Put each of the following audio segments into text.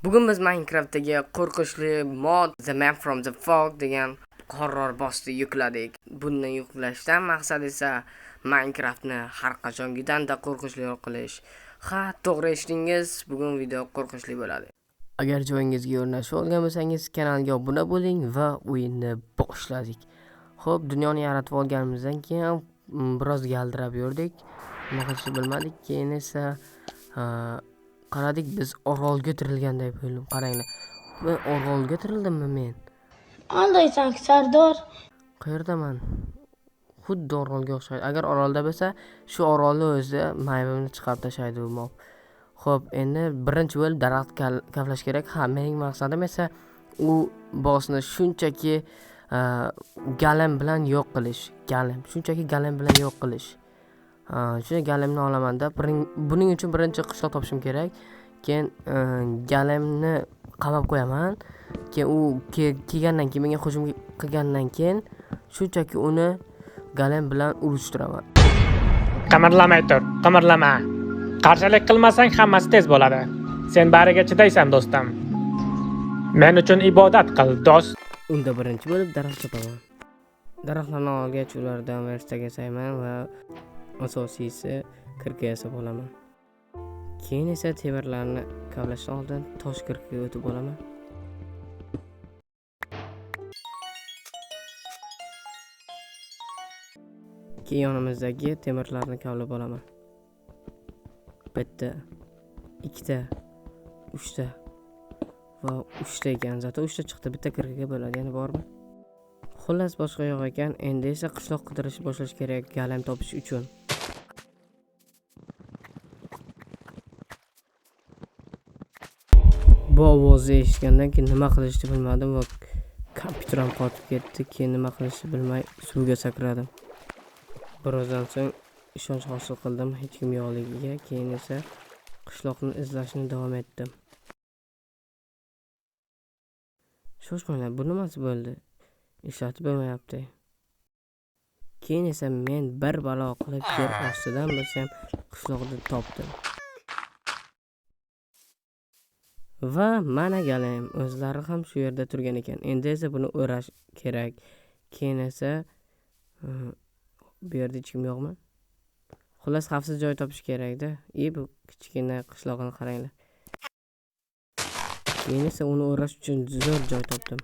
Bugun biz Minecraftdagi qo'rqinchli mod The Man from the Fog degan horror bossni yukladik. Buni yuklashdan maqsad esa Minecraftni har qachongidanda qo'rqinchliroq qilish. Ha, to'g'ri eshitdingiz, bugun video qo'rqinchli bo'ladi. Agar joyingizga o'rnashib olgan bo'lsangiz, kanalga obuna bo'ling va o'yinni boshladik. Xo'p, dunyoni yaratib olganimizdan keyin biroz galdirab yurdik. Nima qilishni bilmadik, keyin esa qaradik, biz orolga tirilganday bo'ldim. Qaranglar. Men orolga tirildimmi men? Qandaysan Sardor? Qayerdaman? Xuddi orolga o'xshaydi. Agar orolda bo'lsa, shu orolni o'zi maybimni chiqarib tashlaydi u mob. Xo'p, endi birinchi bo'lib daraxt kavlash kerak. Ha, mening maqsadim esa u bossni shunchaki galam bilan yo'q qilish. Shunchaki galam bilan yo'q qilish. Shuna galamni olamanda. Buning uchun birinchi qishloq topishim kerak. Keyin galamni qamab qo'yaman. Keyin u kelgandan keyin, menga hujum qilgandan keyin shunchaki uni galam bilan urishtiraman. Qimirlamay tur, qimirlama. Qarshilik qilmasang hammasi tez bo'ladi. Sen bariga chidaysan, do'stim. Men uchun ibodat qil, do'st. Unda birinchi bo'lib daraxt chopaman. Daraxtlarni olgach ulardan verstaga yasayman va asosiysi kirka yasab olaman. Keyin esa temirlarni kavlashdan oldin tosh kirkaga o'tib olaman. Keyin yonimizdagi temirlarni kavlab olaman. Bitta, ikkita, uchta va uchta ekan. Zato uchta chiqdi, bitta kirkaga bo'ladi, yana bormi? Xullas boshqa yo'q ekan. Endi esa qishloq qidirishni boshlash kerak galam topish uchun. Bu ovozni eshitgandan keyin nima qilishni bilmadim va kompyuterim qotib ketdi. Keyin nima qilishni bilmay suvga sakradim. Birozdan so'ng ishonch hosil qildim hech kim yo'qligiga. Keyin esa qishloqni izlashni davom etdim. Shoshmanglar, bu nimasi bo'ldi? Ishlatib bo'lmayapti. Keyin esa men bir balo qilib yer ostidan bilsam qishloqni topdim. Va mana galam o'zlari ham shu yerda turgan ekan. Endi esa buni o'rash kerak. Keyin esa bu yerda hech kim yo'qmi? Xullas xavfsiz joy topish kerak-da. Bu kichkina qishloqni qaranglar. Keyin esa uni o'rash uchun zo'r joy topdim.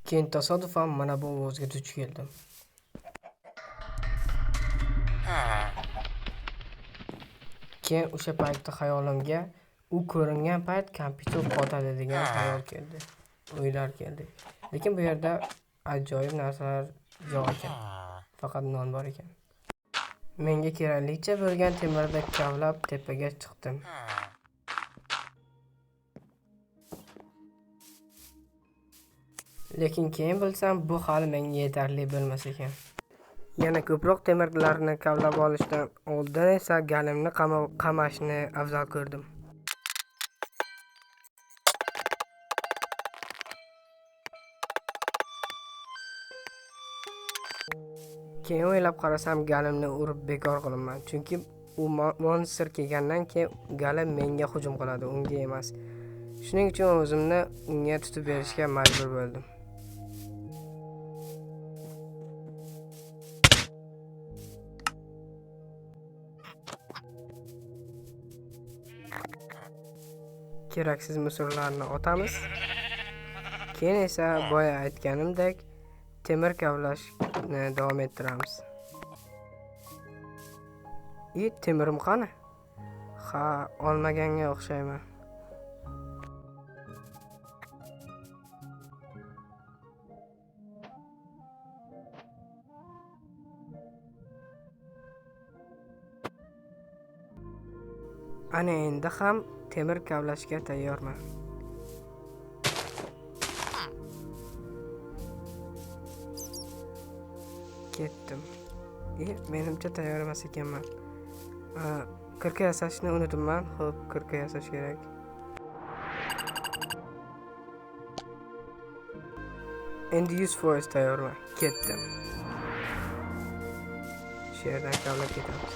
Keyin tasodifan mana bu ovozga duch keldim. Keyin o'sha paytda xayolimga u ko'ringan payt kompyuter qotadi degan xayol keldi. O'ylar keldi. Lekin bu yerda ajoyib narsalar yo'q ekan. Faqat non bor ekan. Menga keraklicha bo'lgan temirni kavlab tepaga chiqdim. Lekin keyin bilsam bu hali menga yetarli bo'lmas ekan. Yana ko'proq temirlarni kavlab olishdan oldin esa galimni qamashni afzal ko'rdim. Keyin o'ylab qarasam galimni urib bekor qilaman. Chunki u monster kelgandan keyin galim menga hujum qiladi, unga emas. Shuning uchun o'zimni unga tutib berishga majbur bo'ldim. Keraksiz musorlarni otamiz. Keyin esa boya aytganimdek temir kavlashni davom ettiramiz. Temirim qani? Ha, olmaganga o'xshayman. Ana endi ham temir kavlashga tayyorman. Ketdim. Menimcha tayyor emas ekanman. Kirka yasashni unutibman. Xo'p, kirka yasash kerak. Endi 100% tayyorman. Ketdim. Shu yerdan kavlab ketamiz.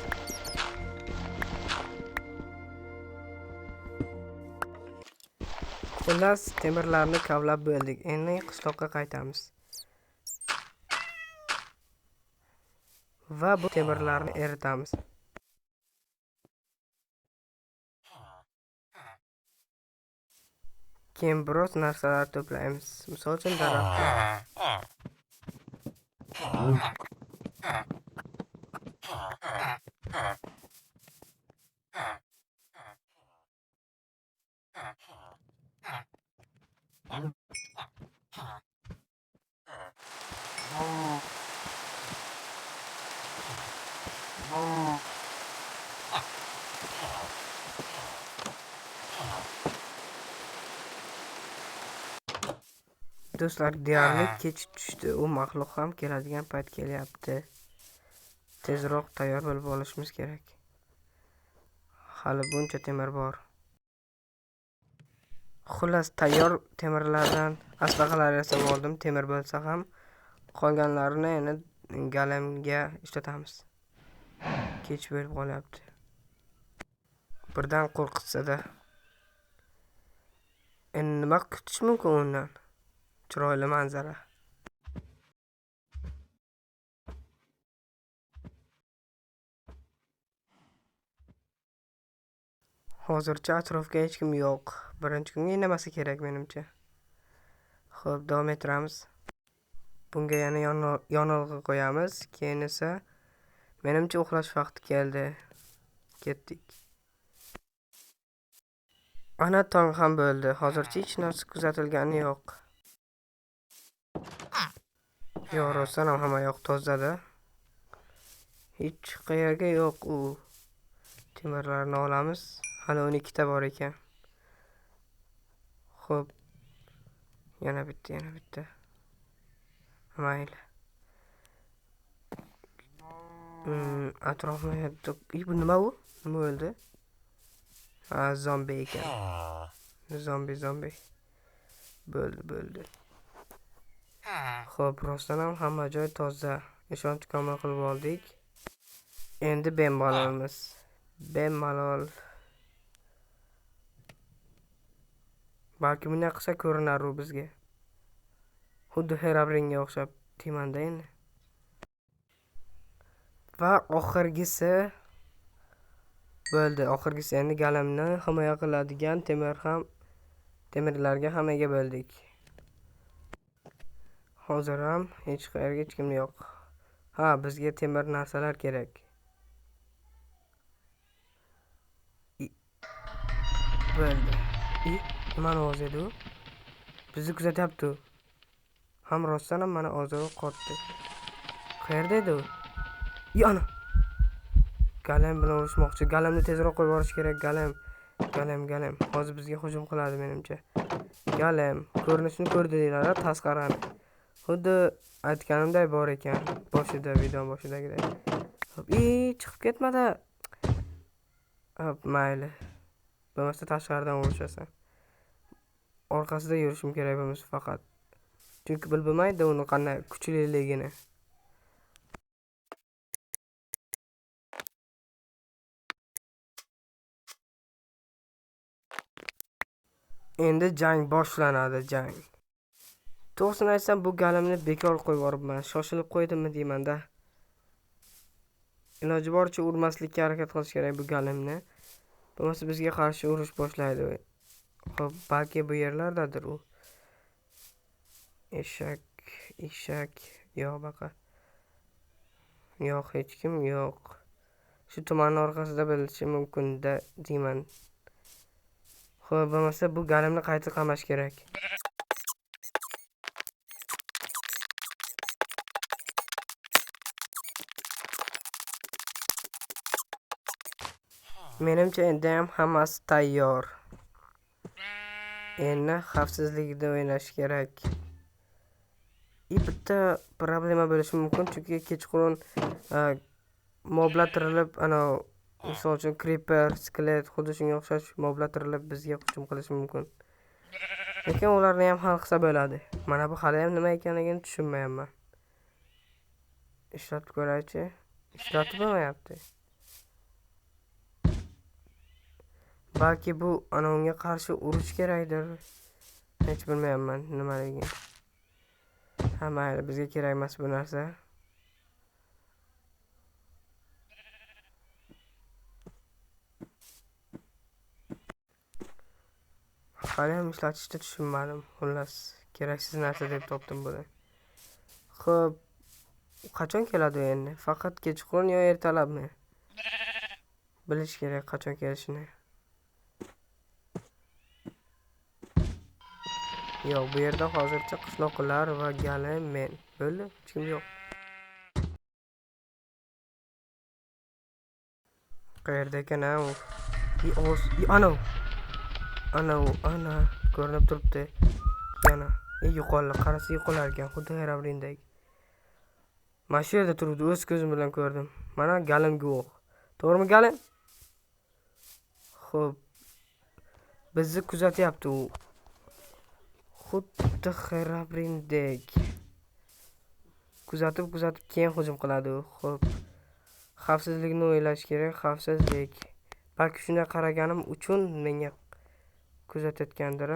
Xullas, temirlarni kavlab bo'ldik. Endi qishloqqa qaytamiz. Va bu temirlarni eritamiz. Keyin biroz narsalar to'playmiz. Misol uchun daraxtlar. Do'stlar, deyarli kech tushdi. U maxluq ham keladigan payt kelyapti. Tezroq tayyor bo'lib olishimiz kerak. Hali buncha temir bor. Xullas, tayyor temirlardan aslaqalar yasab oldim. Temir bo'lsa ham qolganlarini endi galemga ishlatamiz. Kech bo'lib qolyapti. Birdan qo'rqitsa-da. Endi nima kutish mumkin undan? Chiroyli manzara. Hozircha atrofga hech kim yo'q. Birinchi kunga indamasa kerak menimcha. Xo'p, davom ettiramiz. Bunga yana yonilg'i qo'yamiz. Keyin esa menimcha uxlash vaqti keldi. Ketdik. Ana tong ham bo'ldi. Hozircha hech narsa kuzatilgani yo'q. Yo, rostdan ham hamma yoq tozada. Hech qayerga yo'q u. Temirlarni olamiz. Hali 12 ta bor ekan. Xo'p. Yana bitta. Mayli. Atrofni bu nima u? Nima bo'ldi? Zombi ekan. Zombi. Bo'ldi. Xo'p, rostdan ham hamma joy toza. Ishonch komil qilib oldik. Endi bemalolmiz. Bemalol. Balki bunday qilsa ko'rinar u bizga. Xuddi Herobrine o'xshab timanda endi. Va oxirgisi bo'ldi. Oxirgisi endi galamni himoya qiladigan temirlarga ham ega bo'ldik. Hozir ham hech qayerga hech kim yo'q. Ha, bizga temir narsalar kerak. Bo'ldi. Nimani ovoz edi u? Bizni kuzatyapti u. Ham rostdan ham mana ozoq qotdi. Qayerda edi u? Yana. Galam bilan urushmoqchi. Galamni tezroq qo'yib yuborish kerak. Galam. Hozir bizga hujum qiladi menimcha. Galam ko'rinishini ko'rdinglar, tasqarani. Xuddi aytganimday bor ekan. Video boshidagidek. Chiqib ketmadi. Mayli. Bo'lmasa tashqaridan urishasan. Orqasida yurishim kerak bo'lmasa faqat. Chunki bilmaydi uni qanday kuchliligini. Endi jang boshlanadi. To'g'risini aytsam, bu galimni bekor qo'yib yuboribman. Shoshilib qo'ydimmi deyman-da. Iloji boricha urmaslikka harakat qilish kerak bu galimni. Bo'lmasa bizga qarshi urush boshlaydi. Xo'p, balki bu yerlardadir u. Eshak, yo'q baqa. Yo'q, hech kim yo'q. Shu tumanning orqasida bo'lishi mumkin-da deyman. Xo'p, bo'lmasa bu galimni qayta qamash kerak. Menimcha endi ham hammasi tayyor. Endi xavfsizlikda o'ynash kerak. Bitta problema bo'lishi mumkin, chunki kechqurun moblar tirilib, misol uchun creeper, skelet, xuddi shunga o'xshash moblar tirilib bizga hujum qilishi mumkin. Lekin ularni ham hal qilsa bo'ladi. Mana bu hali ham nima ekanligini tushunmayapman. Ishlatib ko'raychi. Ishlatib bo'lmayapti. Balki bu unga qarshi urush kerakdir. Hech bilmayapman nimaligini. Ha, mayli, bizga kerak emas bu narsa. Hali ham ishlatishni tushunmadim. Xullas, keraksiz narsa deb topdim buni. Xo'p, qachon keladi endi? Faqat kechqurun yo ertalabmi? Bilish kerak qachon kelishini. Yo'q, bu yerda hozircha qishloqlar va gali men. Bo'ldi, hech kim yo'q. Qayerda ekan u? Ana ko'rinib turibdi. Yana. Yo'qoldi, qarasa yo'qolar ekan, xuddi Herabrindek. Mana shu yerda turibdi, o'z ko'zim bilan ko'rdim. Mana galim guvoh. To'g'rimi galim? Xo'p. Bizni kuzatyapti u. Xuddi Herabrindek. Kuzatib keyin hujum qiladi u. Xo'p. Xavfsizlikni o'ylash kerak, xavfsizlik. Balki shunday qaraganim uchun menga kuzatayotgandir.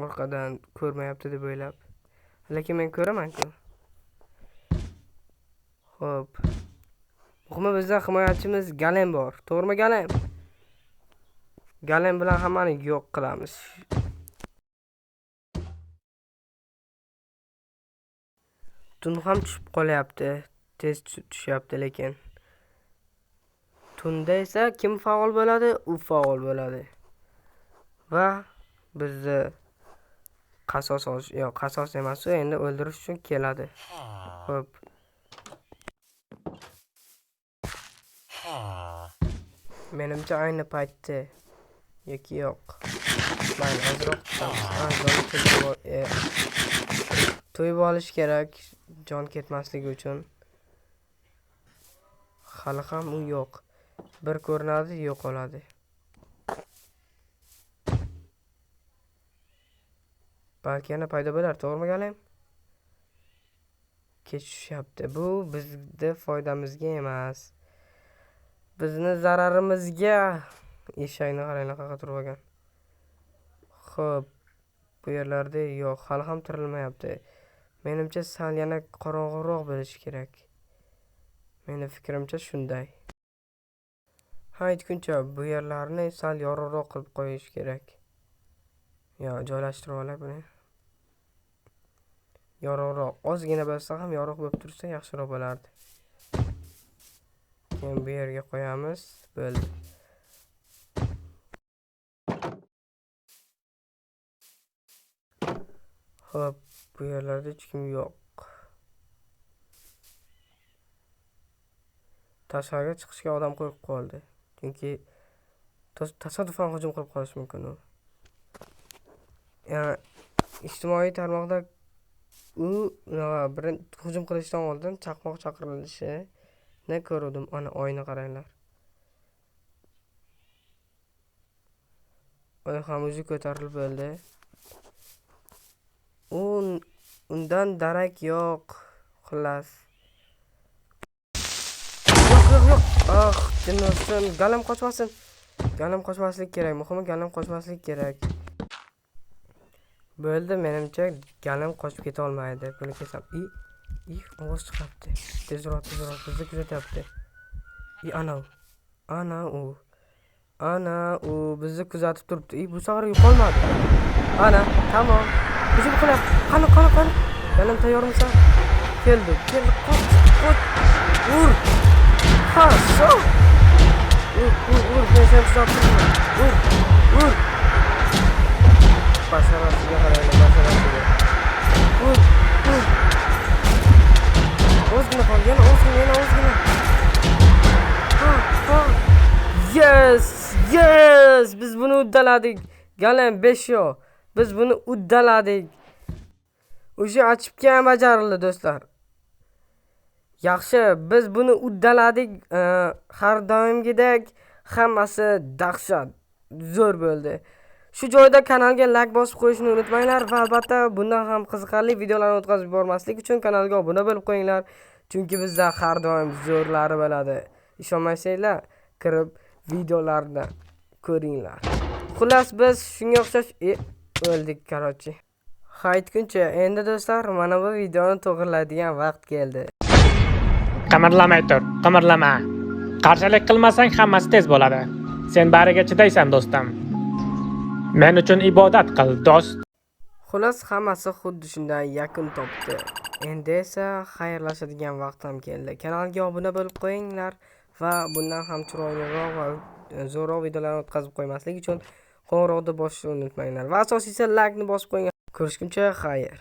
Orqadan ko'rmayapti deb o'ylab. Lekin men ko'raman-ku. Xo'p. Muhimi bizda himoyachimiz Galem bor. To'g'rimi Galem? Galem bilan hammani yo'q qilamiz. Tun ham tushib qolyapti. Tez tushyapti lekin. Tunda esa kim faol bo'ladi? U faol bo'ladi. Va bizni qasos emas, u endi o'ldirish uchun keladi. Xo'p. Menimcha ayni paytda yoki yo'q. Mayli, ozroq to'yib olish kerak, jon ketmasligi uchun. Hali ham u yo'q. Bir ko'rinadi, yo'qoladi. Balki yana paydo bo'lar, to'g'rimi galim? Kechishyapti. Bu bizga foydamizga emas. Bizni zararimizga. Eshakni qaranglar qaqa turib olgan. Xo'p, bu yerlarda yo'q, hali ham tirilmayapti. Menimcha sal yana qorong'uroq bo'lishi kerak. Meni fikrimcha shunday. Aytguncha bu yerlarni sal yorug'roq qilib qo'yish kerak. Joylashtirib olay buni. Yorug'roq, ozgina bo'lsa ham yorug' bo'lib tursa yaxshiroq bo'lardi. Keyin bu yerga qo'yamiz. Bo'ldi. Xo'p, bu yerlarda hech kim yo'q. Tashqariga chiqishga odam qo'yib qoldi. Chunki tasodifan hujum qilib qolishi mumkin u. Yani ijtimoiy tarmoqda u hujum qilishdan oldin chaqmoq chaqirilishini ko'rdim. Ana oyni qaranglar. Oy ham o'zi ko'tarilib bo'ldi. Undan darak yo'q. Xullas. Yo'q. Jinnosin, galam qochmasin. Galam qochmaslik kerak. Muhimi galam qochmaslik kerak. Bo'ldi, menimcha galam qochib keta olmaydi. Buni kesam. Ovoz chiqardi. Tezroq bizni kuzatyapti. Ana u bizni kuzatib turibdi. Bu safar yo'qolmadi. Ana, tamom. Hujum qilyapti. Qani. Galam tayyormisan? Keldi. Qoch. Ur. Хорошо. Ur. Ben seni kuzatib turibman. Ur. Basharasiga qaraylik, basharasiga. Ur. Ozgina qolgan, yana ozgina. Yes! Biz buni uddaladik. Galam 5 yo. Biz buni uddaladik. O'sha achibga ham bajarildi, do'stlar. Yaxshi, biz buni uddaladik. Har doimgidek hammasi dahshat, zo'r bo'ldi. Shu joyda kanalga like bosib qo'yishni unutmanglar va albatta bundan ham qiziqarli videolarni o'tkazib bormaslik uchun kanalga obuna bo'lib qo'yinglar. Chunki bizda har doim zo'rlari bo'ladi. Ishonmasanglar, kirib videolarni ko'ringlar. Xullas biz shunga o'xshash o'ldik qarochi. Haytguncha endi do'stlar, mana bu videoni to'g'rilaydigan vaqt keldi. Qimirlamay tur, qimirlama. Qarshilik qilmasang hammasi tez bo'ladi. Sen bariga chidaysan do'stim. Men uchun ibodat qil, do'st. Xullas hammasi xuddi shunday yakun topdi. Endi esa xayrlashadigan vaqt ham keldi. Kanalga obuna bo'lib qo'yinglar va bundan ham chiroyliroq va zo'roq videolarni o'tkazib qo'ymaslik uchun qo'ng'iroqni bosishni unutmanglar. Va asosiysi like ni bosib qo'ying. Ko'rishguncha xayr.